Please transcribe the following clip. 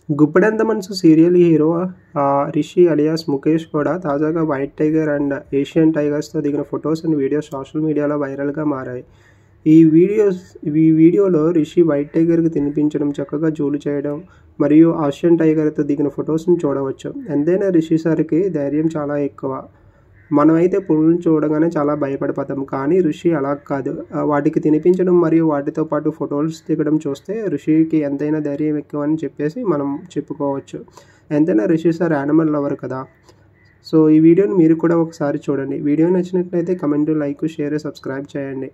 గుప్పెడంత మనసు serial hero Rishi alias Mukesh కూడా తాజాగా వైట్ టైగర్ అండ్ ఏషియన్ టైగర్స్తో దిగిన ఫొటోస్ అండ్ వీడియోస్ సోషల్ మీడియాలో వైరల్గా మారాయి. ఈ వీడియోలో రిషి వైట్ టైగర్కి తినిపించడం, చక్కగా జూలు చేయడం మరియు ఆసియన్ టైగర్తో దిగిన ఫొటోస్ని చూడవచ్చు. ఎంతైనా రిషి సార్కి ధైర్యం చాలా ఎక్కువ. మనమైతే పులులను చూడగానే చాలా భయపడిపోతాం, కానీ ఋషి అలా కాదు. వాటికి తినిపించడం మరియు వాటితో పాటు ఫొటోస్ దిగడం చూస్తే ఋషికి ఎంతైనా ధైర్యం ఎక్కువ అని చెప్పేసి మనం చెప్పుకోవచ్చు. ఎంతైనా ఋషి సార్ యానిమల్ లవర్ కదా. సో ఈ వీడియోని మీరు కూడా ఒకసారి చూడండి. వీడియో నచ్చినట్లయితే కమెంట్, లైక్, షేర్, సబ్స్క్రైబ్ చేయండి.